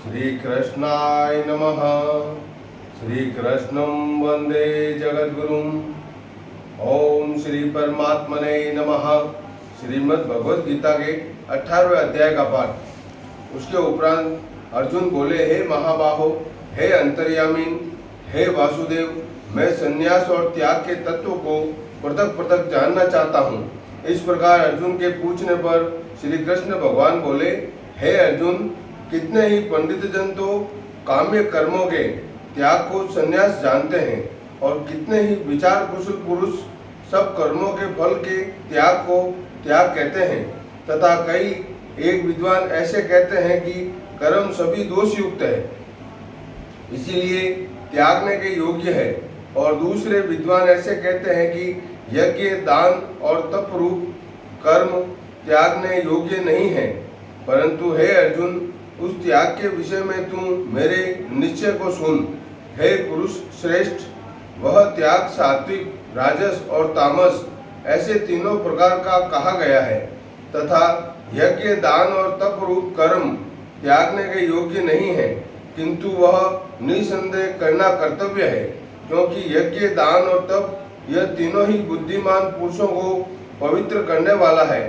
श्री कृष्णाय नमः। श्री कृष्णं वंदे जगद्गुरुं। ओम श्री परमात्मने नमः। श्रीमद् भगवद गीता के 18वें अध्याय का पाठ। उसके उपरांत अर्जुन बोले, हे महाबाहो, हे अंतर्यामीन, हे वासुदेव, मैं संन्यास और त्याग के तत्व को पृथक पृथक जानना चाहता हूँ। इस प्रकार अर्जुन के पूछने पर श्री कृष्ण भगवान बोले, हे अर्जुन, कितने ही पंडित जन तो काम्य कर्मों के त्याग को संन्यास जानते हैं और कितने ही विचार कुशल पुरुष सब कर्मों के फल के त्याग को त्याग कहते हैं, तथा कई एक विद्वान ऐसे कहते हैं कि कर्म सभी दोष युक्त है, इसीलिए त्यागने के योग्य है, और दूसरे विद्वान ऐसे कहते हैं कि यज्ञ, दान और तप रूप कर्म त्यागने योग्य नहीं है। परंतु हे अर्जुन, उस त्याग के विषय में तू मेरे निश्चय को सुन। हे पुरुष श्रेष्ठ, वह त्याग सात्विक, राजस और तामस ऐसे तीनों प्रकार का कहा गया है, तथा यज्ञ, दान और तप रूप कर्म त्यागने के योग्य नहीं है, किंतु वह निसंदेह करना कर्तव्य है, क्योंकि यज्ञ, दान और तप यह तीनों ही बुद्धिमान पुरुषों को पवित्र करने वाला है।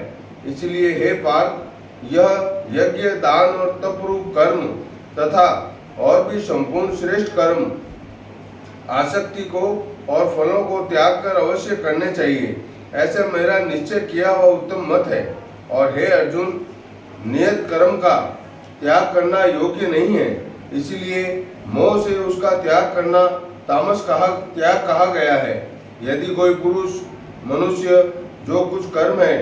इसलिए हे पार्थ, यह यज्ञ, दान और तप रूप कर्म तथा और भी संपूर्ण श्रेष्ठ कर्म आसक्ति को और फलों को त्याग कर अवश्य करने चाहिए, ऐसा मेरा निश्चय किया हुआ उत्तम मत है। और हे अर्जुन, नियत कर्म का त्याग करना योग्य नहीं है, इसलिए मोह से उसका त्याग करना तामस त्याग कहा गया है। यदि कोई पुरुष मनुष्य जो कुछ कर्म है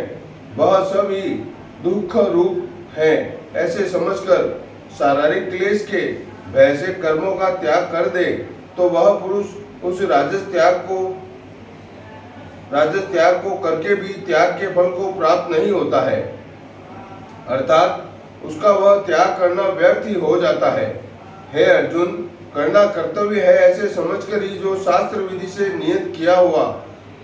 वह सब ही दुख रूप है ऐसे समझकर शारीरिक क्लेश के भय से कर्मों का त्याग कर दे, तो वह पुरुष उस राजस त्याग को करके भी त्याग के फल को प्राप्त नहीं होता है, अर्थात उसका वह त्याग करना व्यर्थ ही हो जाता है। हे अर्जुन, करना कर्तव्य है ऐसे समझकर ही जो शास्त्र विधि से नियत किया हुआ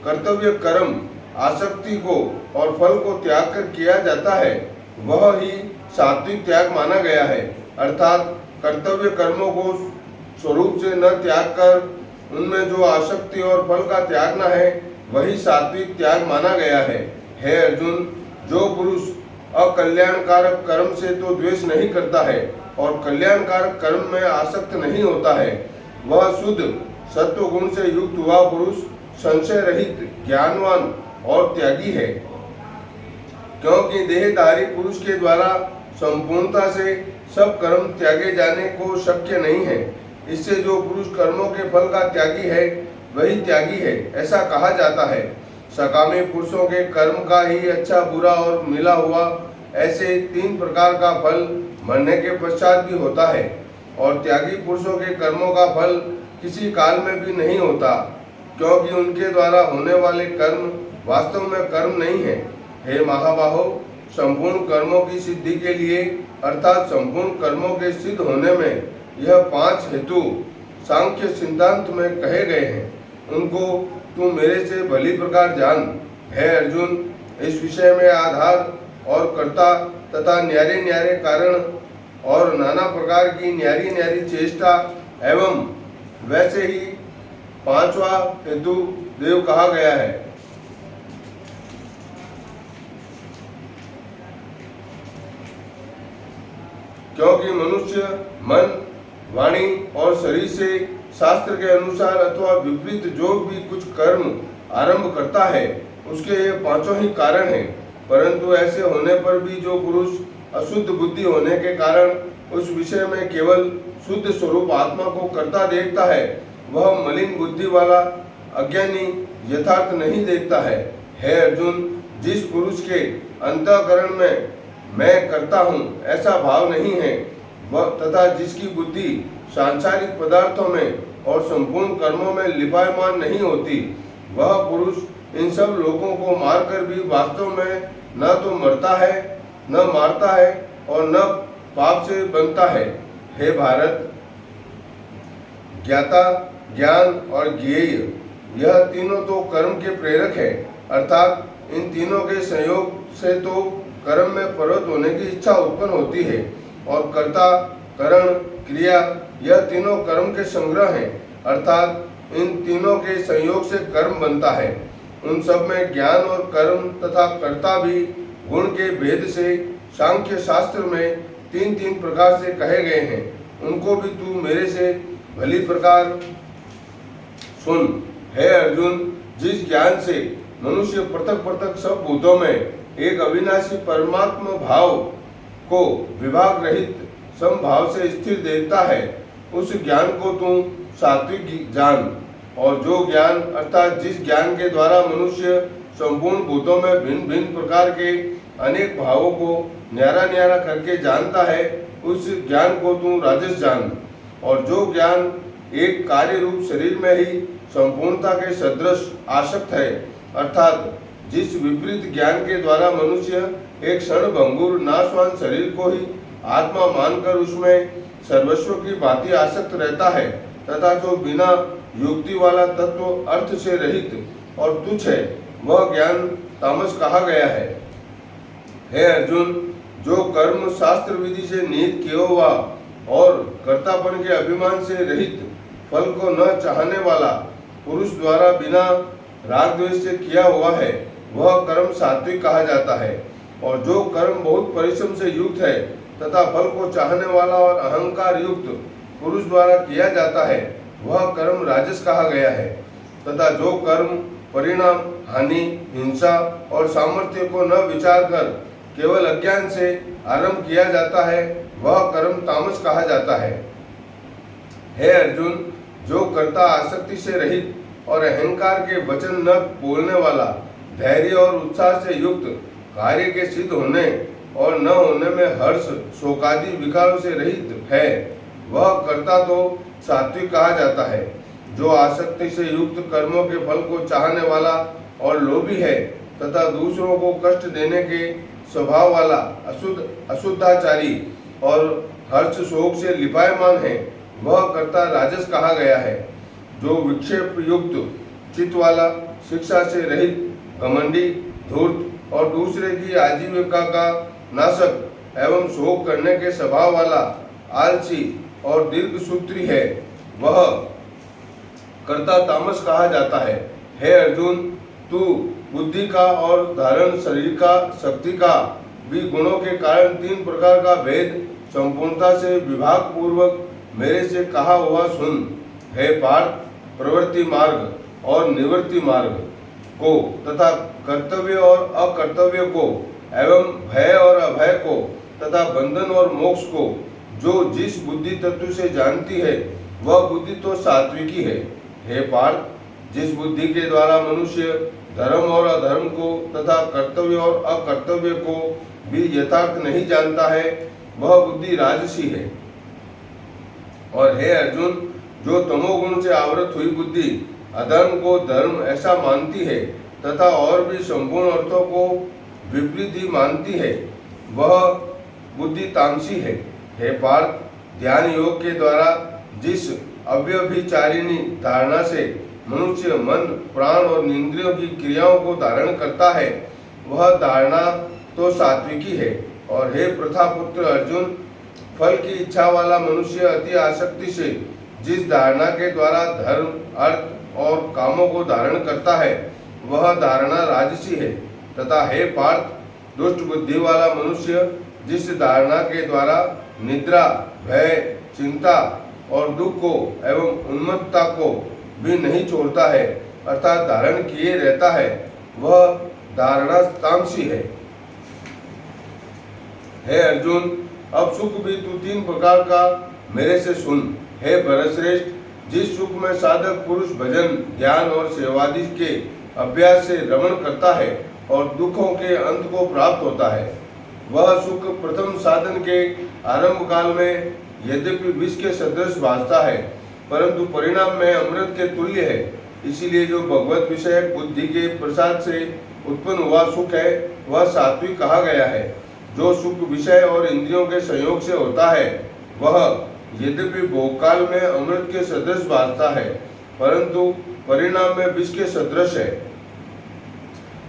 कर्तव्य कर्म आसक्ति को और फल को त्याग कर किया जाता है, वह ही सात्विक त्याग माना गया है। अर्थात कर्तव्य कर्मों को स्वरूप से न त्याग कर उनमें जो आसक्ति और फल का त्यागना है वही सात्विक त्याग माना गया है। हे अर्जुन, जो पुरुष अकल्याणकारक कर्म से तो द्वेष नहीं करता है और कल्याणकारक कर्म में आसक्त नहीं होता है, वह शुद्ध सत्व गुण से युक्त हुआ पुरुष संशय रहित, ज्ञानवान और त्यागी है। क्योंकि देहधारी पुरुष के द्वारा संपूर्णता से सब कर्म त्यागे जाने को शक्य नहीं है, इससे जो पुरुष कर्मों के फल का त्यागी है वही त्यागी है ऐसा कहा जाता है। सकामी पुरुषों के कर्म का ही अच्छा, बुरा और मिला हुआ ऐसे 3 प्रकार का फल मरने के पश्चात भी होता है, और त्यागी पुरुषों के कर्मों का फल किसी काल में भी नहीं होता, क्योंकि उनके द्वारा होने वाले कर्म वास्तव में कर्म नहीं है। हे महाबाहो, संपूर्ण कर्मों की सिद्धि के लिए अर्थात संपूर्ण कर्मों के सिद्ध होने में यह 5 हेतु सांख्य सिद्धांत में कहे गए हैं, उनको तू मेरे से भली प्रकार जान। हे अर्जुन, इस विषय में आधार और कर्ता तथा न्यारे न्यारे कारण और नाना प्रकार की न्यारी न्यारी चेष्टा एवं वैसे ही 5वां हेतु देव कहा गया है। क्योंकि मनुष्य मन, वाणी और शरीर से शास्त्र के अनुसार अथवा विपरीत जो भी कुछ कर्म आरंभ करता है उसके ये 5 ही कारण हैं। परंतु ऐसे होने पर भी जो पुरुष अशुद्ध बुद्धि होने के कारण उस विषय में केवल शुद्ध स्वरूप आत्मा को करता देखता है, वह मलिन बुद्धि वाला अज्ञानी यथार्थ नहीं देखता है। हे अर्जुन, जिस पुरुष के अंतःकरण में मैं करता हूँ ऐसा भाव नहीं है, वह तथा जिसकी बुद्धि सांसारिक पदार्थों में और संपूर्ण कर्मों में लिपायमान नहीं होती, वह पुरुष इन सब लोगों को मारकर भी वास्तव में न तो मरता है, न मारता है और न पाप से बनता है। हे भारत, ज्ञाता, ज्ञान और ज्ञेय यह तीनों तो कर्म के प्रेरक है, अर्थात इन तीनों के संयोग से तो कर्म में प्रवृत्त होने की इच्छा उत्पन्न होती है, और कर्ता करण, क्रिया, यह तीनों कर्म के संग्रह हैं, अर्थात इन तीनों के संयोग से कर्म बनता है। उन सब में ज्ञान और कर्म तथा कर्ता भी गुण के भेद से सांख्य शास्त्र में तीन तीन प्रकार से कहे गए हैं। उनको भी तू मेरे से भली प्रकार सुन। हे अर्जुन, जिस ज्ञान से मनुष्य पृथक पृथक सब भूतों में एक अविनाशी परमात्मा भाव को विभाग रहित समभाव से स्थिर देखता है, उस ज्ञान को तू सात्विक जान। और जो ज्ञान अर्थात जिस ज्ञान के द्वारा मनुष्य संपूर्ण भूतों में भिन्न भिन्न प्रकार के अनेक भावों को न्यारा न्यारा करके जानता है, उस ज्ञान को तू राजस जान। और जो ज्ञान एक कार्य रूप शरीर में ही संपूर्णता के सदृश आसक्त है, अर्थात जिस विपरीत ज्ञान के द्वारा मनुष्य एक क्षण भंगुर नाशवान शरीर को ही आत्मा मानकर उसमें सर्वस्व की भांति आसक्त रहता है, तथा जो बिना युक्ति वाला तत्व अर्थ से रहित और तुच्छ है, वह ज्ञान तामस कहा गया है। हे अर्जुन, जो कर्म शास्त्र विधि से निहित किया हुआ और कर्तापन के अभिमान से रहित फल को न चाहने वाला पुरुष द्वारा बिना राग द्वेष से किया हुआ है, वह कर्म सात्विक कहा जाता है। और जो कर्म बहुत परिश्रम से युक्त है तथा फल को चाहने वाला और अहंकार युक्त पुरुष द्वारा किया जाता है, वह कर्म राजस कहा गया है। तथा जो कर्म परिणाम, हानि, हिंसा और सामर्थ्य को न विचार कर केवल अज्ञान से आरंभ किया जाता है, वह कर्म तामस कहा जाता है। हे अर्जुन, जो कर्ता आसक्ति से रहित और अहंकार के वचन न बोलने वाला, धैर्य और उत्साह से युक्त, कार्य के सिद्ध होने और न होने में हर्ष शोकादि विकारों से रहित है, वह कर्ता तो सात्विक कहा जाता है। जो आसक्ति से युक्त कर्मों के फल को चाहने वाला और लोभी है तथा दूसरों को कष्ट देने के स्वभाव वाला अशुद्धाचारी और हर्ष शोक से लिपायमान है, वह कर्ता राजस कहा गया है। जो विक्षेप युक्त चित्त वाला, शिक्षा से रहित, घमंडी, धूर्त और दूसरे की आजीविका का नाशक एवं शोक करने के स्वभाव वाला आलसी और दीर्घसूत्री है, वह कर्ता तामस कहा जाता है। हे अर्जुन, तू बुद्धि का और धारण शरीर का, शक्ति का भी गुणों के कारण तीन प्रकार का भेद संपूर्णता से विभाग पूर्वक मेरे से कहा हुआ सुन। हे पार्थ, प्रवृत्ति मार्ग और निवृत्ति मार्ग को तथा कर्तव्य और अकर्तव्य को एवं भय और अभय को तथा बंधन और मोक्ष को जो जिस बुद्धि तत्व से जानती है, वह बुद्धि तो सात्विकी है। हे पार्थ, जिस बुद्धि के द्वारा मनुष्य धर्म और अधर्म को तथा कर्तव्य और अकर्तव्य को भी यथार्थ नहीं जानता है, वह बुद्धि राजसी है। और हे अर्जुन, जो तमोगुण से आवृत हुई बुद्धि अधर्म को धर्म ऐसा मानती है तथा और भी संपूर्ण अर्थों को विपरीत ही मानती है, वह बुद्धि तामसी है। हे पार्थ, ध्यान योग के द्वारा जिस अव्यभिचारिणी धारणा से मनुष्य मन, प्राण और इंद्रियों की क्रियाओं को धारण करता है, वह धारणा तो सात्विकी है। और हे प्रथापुत्र अर्जुन, फल की इच्छा वाला मनुष्य अति आसक्ति से जिस धारणा के द्वारा धर्म, अर्थ और कामों को धारण करता है, वह धारणा राजसी है। तथा हे पार्थ, दुष्ट बुद्धि वाला मनुष्य जिस धारणा के द्वारा निद्रा, भय, चिंता और दुख को एवं उन्मत्तता को भी नहीं छोड़ता है, अर्थात धारण किए रहता है, वह धारणा तामसी है। हे अर्जुन, अब सुख भी तू तीन प्रकार का मेरे से सुन। हे भरतश्रेष्ठ, जिस सुख में साधक पुरुष भजन, ज्ञान और सेवादि के अभ्यास से रमण करता है और दुखों के अंत को प्राप्त होता है, वह सुख प्रथम साधन के आरंभ काल में यद्यपि विष के सदृश भासता है, परंतु परिणाम में अमृत के तुल्य है। इसीलिए जो भगवत विषयक बुद्धि के प्रसाद से उत्पन्न हुआ सुख है, वह सात्विक कहा गया है। जो सुख विषय और इंद्रियों के संयोग से होता है, वह यद्यपि भोगकाल में अमृत के सदृश भासता है, परंतु परिणाम में विष के सदृश है।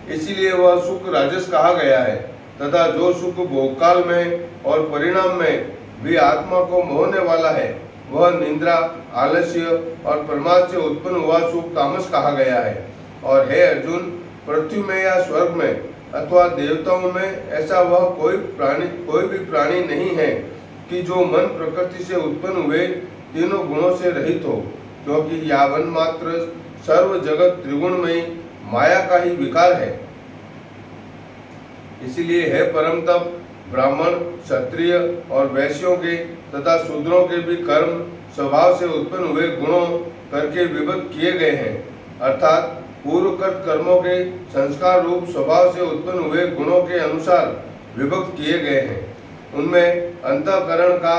इसीलिए वह सुख राजस कहा गया है। तथा जो सुख भोगकाल में और परिणाम में भी आत्मा को मोहने वाला है, वह निंद्रा, आलस्य और प्रमाद से उत्पन्न हुआ सुख तामस कहा गया है। और हे अर्जुन, पृथ्वी में या स्वर्ग में अथवा देवताओं में ऐसा वह कोई भी प्राणी नहीं है कि जो मन प्रकृति से उत्पन्न हुए तीनों गुणों से रहित हो, क्योंकि यावन मात्र सर्व जगत त्रिगुणमयी माया का ही विकार है। इसलिए हे परम तप, ब्राह्मण, क्षत्रिय और वैश्यों के तथा शूद्रों के भी कर्म स्वभाव से उत्पन्न हुए गुणों करके विभक्त किए गए हैं, अर्थात पूर्वकृत कर्मों के संस्कार रूप स्वभाव से उत्पन्न हुए गुणों के अनुसार विभक्त किए गए हैं। उनमें अंतःकरण का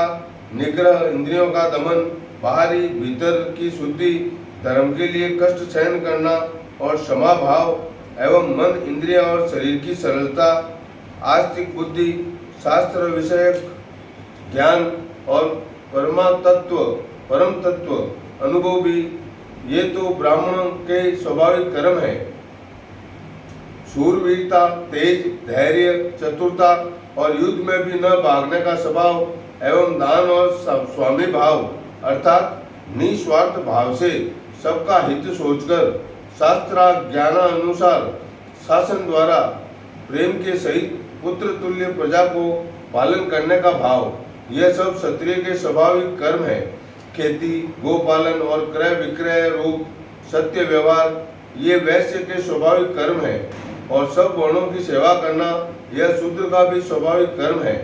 निग्रह, इंद्रियों का दमन, बाहरी भीतर की शुद्धि, धर्म के लिए कष्ट सहन करना और क्षमा भाव एवं मन, इंद्रिय और शरीर की सरलता, आस्तिक बुद्धि, शास्त्र विषयक ज्ञान और परम तत्व अनुभव भी ये तो ब्राह्मणों के स्वाभाविक कर्म है। शूरवीरता, तेज, धैर्य, चतुरता और युद्ध में भी न भागने का स्वभाव एवं दान और स्वामी भाव अर्थात निस्वार्थ भाव से सबका हित सोचकर शास्त्र ज्ञानानुसार शासन द्वारा प्रेम के सहित पुत्र तुल्य प्रजा को पालन करने का भाव, यह सब क्षत्रिय के स्वाभाविक कर्म है। खेती, गोपालन और क्रय विक्रय रूप सत्य व्यवहार ये वैश्य के स्वाभाविक कर्म है। और सब वर्णों की सेवा करना यह शूद्र का भी स्वाभाविक कर्म है।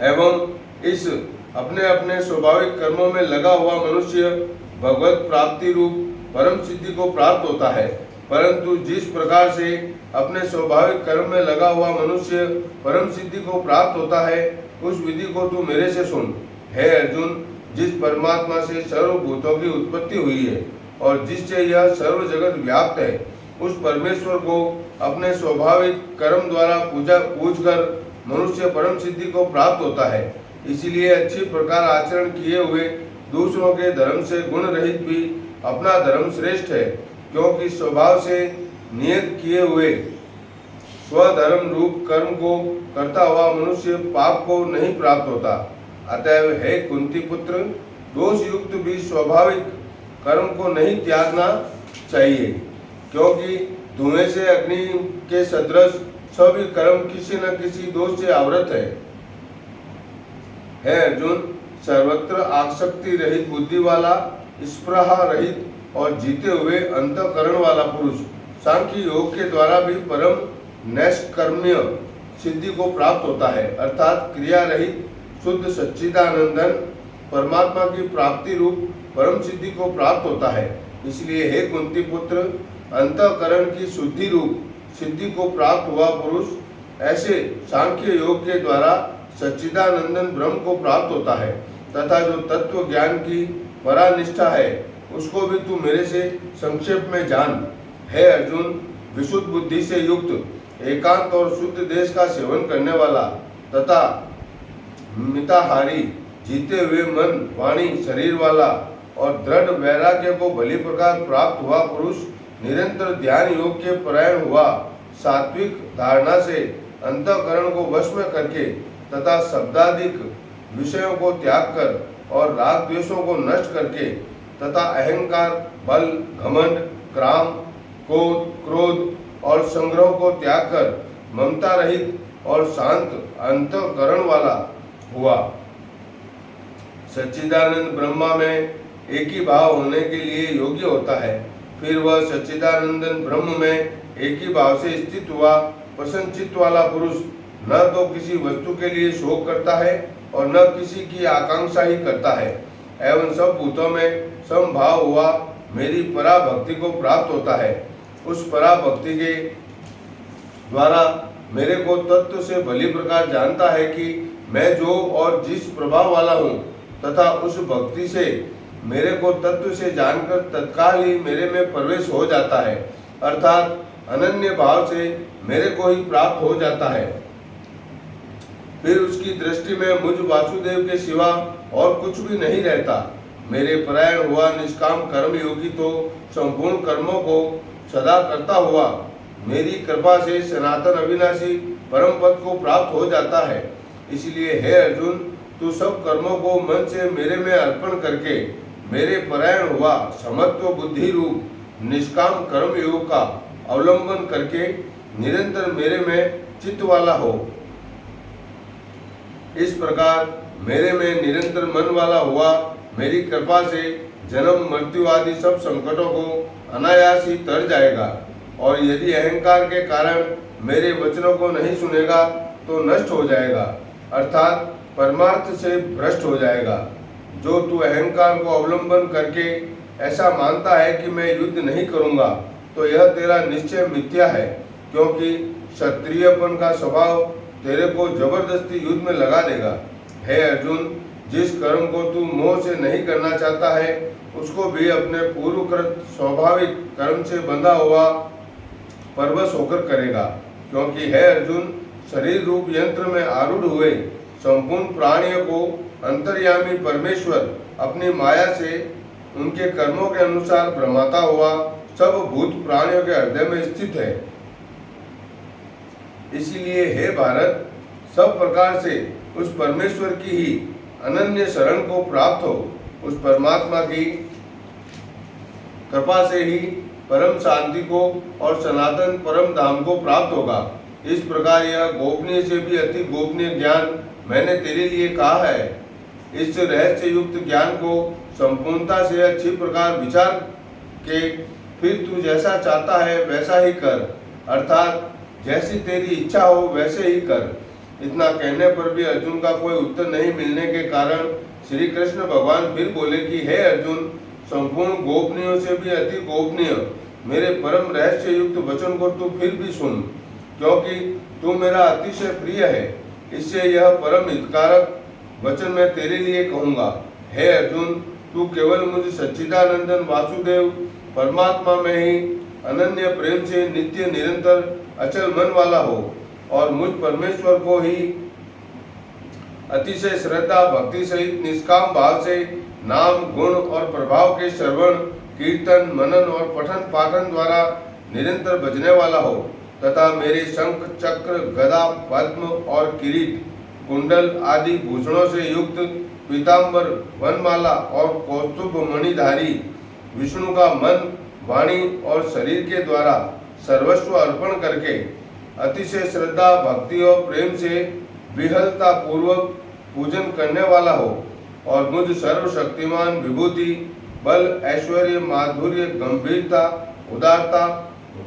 एवं इस अपने अपने स्वाभाविक कर्मों में लगा हुआ मनुष्य भगवत प्राप्ति रूप परम सिद्धि को प्राप्त होता है। परंतु जिस प्रकार से अपने स्वाभाविक कर्म में लगा हुआ मनुष्य परम सिद्धि को प्राप्त होता है, उस विधि को तू मेरे से सुन। हे अर्जुन, जिस परमात्मा से सर्वभूतों की उत्पत्ति हुई है और जिससे यह सर्व जगत व्याप्त है, उस परमेश्वर को अपने स्वाभाविक कर्म द्वारा पूज कर मनुष्य परम सिद्धि को प्राप्त होता है। इसीलिए अच्छी प्रकार आचरण किए हुए दूसरों के धर्म से गुण रहित भी अपना धर्म श्रेष्ठ है, क्योंकि स्वभाव से नियत किए हुए स्वधर्म रूप कर्म को करता हुआ मनुष्य पाप को नहीं प्राप्त होता। अतएव हे कुंती पुत्र, दोष युक्त भी स्वाभाविक कर्म को नहीं त्यागना चाहिए, क्योंकि धुएं से अग्नि के सदृश सभी कर्म किसी न किसी दोष से आवृत है। हे अर्जुन, सर्वत्र आसक्ति रहित बुद्धि वाला, स्पृहा रहित और जीते हुए अंतःकरण वाला पुरुष सांख्य योग के द्वारा भी परम नैष्कर्म्य सिद्धि को प्राप्त होता है, अर्थात क्रिया रहित शुद्ध सच्चिदानंदन परमात्मा की प्राप्ति रूप परम सिद्धि को प्राप्त होता है। इसलिए हे कुंती पुत्र, अंतःकरण की शुद्धि रूप सिद्धि को प्राप्त हुआ पुरुष ऐसे सांख्य योग के द्वारा सच्चिदानंदन ब्रह्म को प्राप्त होता है, तथा जो तत्व ज्ञान की परानिष्ठा है उसको भी तू मेरे से संक्षेप में जान। हे अर्जुन, विशुद्ध बुद्धि से युक्त, एकांत और शुद्ध देश का सेवन करने वाला तथा मिताहारी, जीते हुए मन, वाणी, शरीर वाला और दृढ़ वैराग्य को भली प्रकार प्राप्त हुआ पुरुष निरंतर ध्यान योग के परायण हुआ, सात्विक धारणा से अंतःकरण को वश में करके तथा शब्दाधिक विषयों को त्याग कर और राग द्वेषों को नष्ट करके तथा अहंकार, बल, घमंड, क्राम, क्रोध और संग्रह को त्याग कर ममता रहित और शांत अंतःकरण वाला हुआ। सच्चिदानंद ब्रह्मा में एक ही भाव होने के लिए योग्य होता है। फिर वह सच्चिदानंदन ब्रह्म में एक ही भाव से स्थित हुआ प्रसन्नचित्त वाला पुरुष न तो किसी वस्तु के लिए शोक करता है और न किसी की आकांक्षा ही करता है, एवं सब भूतों में समभाव हुआ मेरी पराभक्ति को प्राप्त होता है। उस पराभक्ति के द्वारा मेरे को तत्व से भली प्रकार जानता है कि मैं जो और जिस प्रभाव वाला हूँ, तथा उस भक्ति से मेरे को तत्व से जानकर तत्काल ही मेरे में प्रवेश हो जाता है, अर्थात अनन्य भाव से मेरे को ही प्राप्त हो जाता है। फिर उसकी दृष्टि में मुझ वासुदेव के सिवा और कुछ भी नहीं रहता। मेरे परायण हुआ निष्काम कर्म योगी तो संपूर्ण कर्मों को सदा करता हुआ मेरी कृपा से सनातन अविनाशी परम पद को प्राप्त हो जाता है। इसलिए हे अर्जुन, तू सब कर्मों को मन से मेरे में अर्पण करके मेरे परायण हुआ समत्व बुद्धि रूप निष्काम कर्म योग का अवलंबन करके निरंतर मेरे में चित्त वाला हो। इस प्रकार मेरे में निरंतर मन वाला हुआ मेरी कृपा से जन्म मृत्यु आदि सब संकटों को अनायास ही तर जाएगा। और यदि अहंकार के कारण मेरे वचनों को नहीं सुनेगा तो नष्ट हो जाएगा, अर्थात परमार्थ से भ्रष्ट हो जाएगा। जो तू अहंकार को अवलंबन करके ऐसा मानता है कि मैं युद्ध नहीं करूंगा, तो यह तेरा निश्चय मिथ्या है, क्योंकि क्षत्रियपन का स्वभाव तेरे को जबरदस्ती युद्ध में लगा देगा। हे अर्जुन, जिस कर्म को तू मोह से नहीं करना चाहता है, उसको भी अपने पूर्वकृत स्वाभाविक कर्म से बंधा हुआ परवश होकर करेगा। क्योंकि हे अर्जुन, शरीर रूप यंत्र में आरूढ़ हुए संपूर्ण प्राणियों को अंतर्यामी परमेश्वर अपनी माया से उनके कर्मों के अनुसार भ्रमाता हुआ सब भूत प्राणियों के हृदय में स्थित है। इसीलिए हे भारत, सब प्रकार से उस परमेश्वर की ही अनन्य शरण को प्राप्त हो। उस परमात्मा की कृपा से ही परम शांति को और सनातन परम धाम को प्राप्त होगा। इस प्रकार यह गोपनीय से भी अति गोपनीय ज्ञान मैंने तेरे लिए कहा है। इस रहस्य युक्त ज्ञान को संपूर्णता से अच्छी प्रकार विचार के फिर तू जैसा चाहता है वैसा ही कर, अर्थात जैसी तेरी इच्छा हो वैसे ही कर। इतना कहने पर भी अर्जुन का कोई उत्तर नहीं मिलने के कारण श्री कृष्ण भगवान फिर बोले कि हे अर्जुन, संपूर्ण गोपनीयों से भी अति गोपनीय मेरे परम रहस्य युक्त वचन को तू फिर भी सुन, क्योंकि तू मेरा अतिशय प्रिय है। इससे यह परम हितकारक वचन मैं तेरे लिए कहूँगा। हे अर्जुन, तू केवल मुझ सच्चिदानंदन वासुदेव परमात्मा में ही अनन्य प्रेम से नित्य निरंतर अचल मन वाला हो, और मुझ परमेश्वर को ही अतिशय श्रद्धा भक्ति सहित निष्काम भाव से नाम गुण और प्रभाव के श्रवण कीर्तन मनन और पठन पाठन द्वारा निरंतर बजने वाला हो, तथा मेरे शंख चक्र गदा पद्म और किरीट कुंडल आदि भूषणों से युक्त पीताम्बर वनमाला और कौस्तुभ मणिधारी विष्णु का मन वाणी और शरीर के द्वारा सर्वस्व अर्पण करके अतिशय श्रद्धा भक्ति और प्रेम से विहलता पूर्वक पूजन करने वाला हो, और मुझ सर्वशक्तिमान विभूति बल ऐश्वर्य माधुर्य गंभीरता उदारता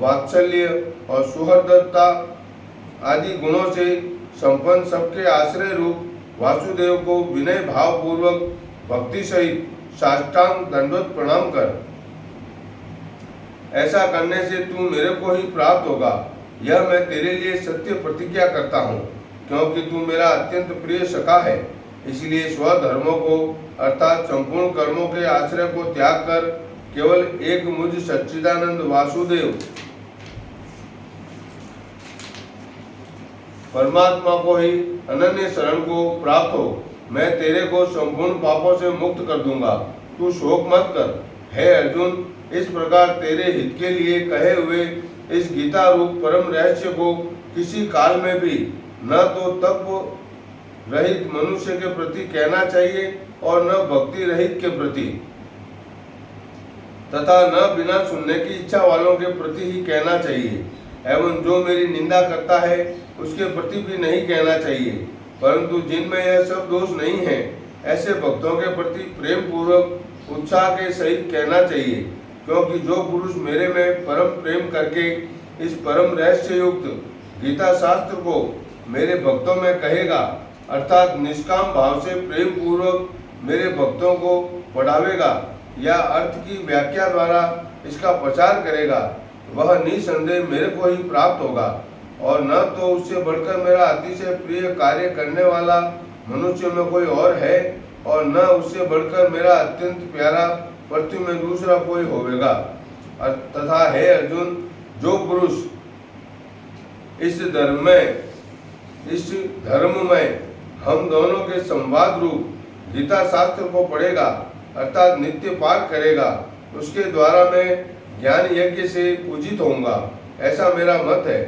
वात्सल्य और सुहृदता आदि गुणों से संपन्न सबके आश्रय रूप वासुदेव को विनय भाव पूर्वक भक्ति सहित साष्टांग दंडवत प्रणाम कर। ऐसा करने से तू मेरे को ही प्राप्त होगा, यह मैं तेरे लिए सत्य प्रतिज्ञा करता हूँ। क्योंकि तू मेरा अत्यंत प्रिय सखा है, इसलिए स्वधर्मों को अर्थात संपूर्ण कर्मों के आश्रय को त्याग कर केवल एक मुझ सच्चिदानंद वासुदेव परमात्मा को ही अनन्य शरण को प्राप्त हो। मैं तेरे को संपूर्ण पापों से मुक्त कर दूंगा, तू शोक मत कर। हे अर्जुन, इस प्रकार तेरे हित के लिए कहे हुए इस गीता रूप परम रहस्य को किसी काल में भी न तो तत्व रहित मनुष्य के प्रति कहना चाहिए और न भक्ति रहित के प्रति, तथा न बिना सुनने की इच्छा वालों के प्रति ही कहना चाहिए, एवं जो मेरी निंदा करता है उसके प्रति भी नहीं कहना चाहिए। परंतु जिनमें यह सब दोष नहीं है, ऐसे भक्तों के प्रति प्रेम पूर्वक उत्साह के सहित कहना चाहिए। क्योंकि जो पुरुष मेरे में परम प्रेम करके इस परम रहस्य युक्त गीता शास्त्र को मेरे भक्तों में कहेगा, अर्थात निष्काम भाव से प्रेम पूर्वक मेरे भक्तों को पढ़ावेगा या अर्थ की व्याख्या द्वारा इसका प्रचार करेगा, वह निसंदेह मेरे को ही प्राप्त होगा। और न तो उससे बढ़कर मेरा अतिशय प्रिय कार्य करने वाला मनुष्य में कोई और है, और न उससे बढ़कर मेरा अत्यंत प्यारा पृथ्वी में दूसरा कोई होवेगा। तथा हे अर्जुन, जो पुरुष इस धर्म में हम दोनों के संवाद रूप गीता शास्त्र को पढ़ेगा अर्थात नित्य पाठ करेगा, उसके द्वारा मैं ज्ञान यज्ञ से पूजित होऊंगा, ऐसा मेरा मत है।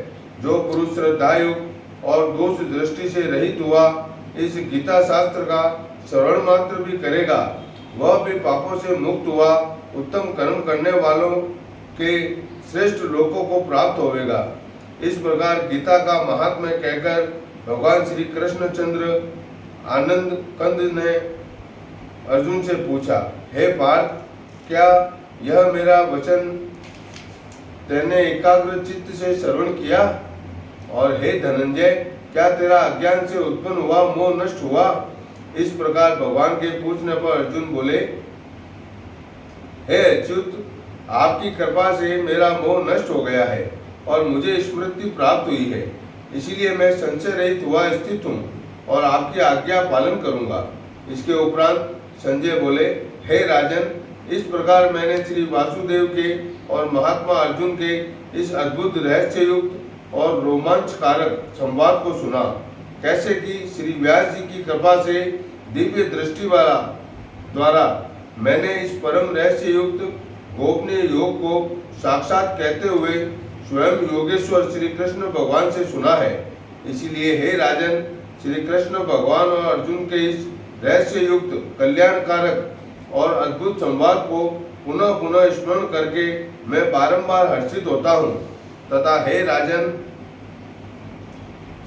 जो पुरुष श्रद्धायुक्त और दोष दृष्टि से रहित हुआ इस गीता शास्त्र का श्रवण मात्र भी करेगा, वह भी पापों से मुक्त हुआ उत्तम कर्म करने वालों के श्रेष्ठ लोकों को प्राप्त होवेगा। इस प्रकार गीता का महात्म्य कहकर भगवान श्री कृष्णचंद्र आनंद कंद ने अर्जुन से पूछा, हे पार्थ, क्या यह मेरा वचन तेने एकाग्र चित्त से श्रवण किया? और हे धनंजय, क्या तेरा अज्ञान से उत्पन्न हुआ मोह नष्ट हुआ? इस प्रकार भगवान के पूछने पर अर्जुन बोले, हे अच्युत, आपकी कृपा से मेरा मोह नष्ट हो गया है और मुझे स्मृति प्राप्त हुई है, इसीलिए मैं संशय रहित हुआ स्थित हूँ और आपकी आज्ञा पालन करूँगा। इसके उपरांत संजय बोले, हे राजन, इस प्रकार मैंने श्री वासुदेव के और महात्मा अर्जुन के इस अद्भुत रहस्य युक्त और रोमांचकारक संवाद को सुना, कैसे कि श्री व्यास जी की कृपा से दिव्य दृष्टि वाला द्वारा मैंने इस परम रहस्य युक्त गोपनीय योग को साक्षात कहते हुए स्वयं योगेश्वर श्री कृष्ण भगवान से सुना है। इसीलिए हे राजन, श्री कृष्ण भगवान और अर्जुन के इस रहस्य युक्त कल्याणकारक और अद्भुत संवाद को पुनः पुनः स्मरण करके मैं बारंबार हर्षित होता हूँ तथा हे राजन,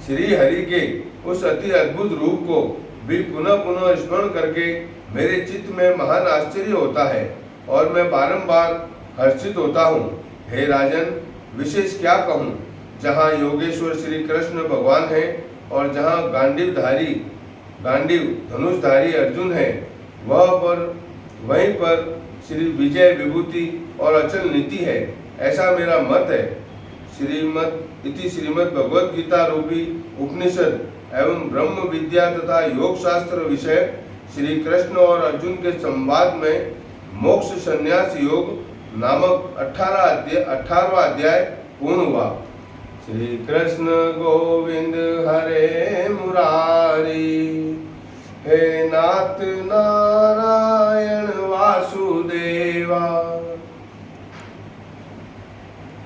श्री हरि के उस अति अद्भुत रूप को भी पुनः पुनः स्मरण करके मेरे चित्त में महान आश्चर्य होता है और मैं बारंबार हर्षित होता हूँ। हे राजन, विशेष क्या कहूँ, जहाँ योगेश्वर श्री कृष्ण भगवान है और जहाँ गांडीव धनुषधारी अर्जुन है, वहीं पर श्री विजय विभूति और अचल नीति है, ऐसा मेरा मत है। श्रीमद् भगवद गीता रूपी उपनिषद एवं ब्रह्म विद्या तथा योग शास्त्र विषय श्री कृष्ण और अर्जुन के संवाद में मोक्ष संन्यास योग नामक 18वां अध्याय पूर्ण हुआ। श्री कृष्ण गोविंद हरे मुरारी, हे नाथ नारायण वासुदेव,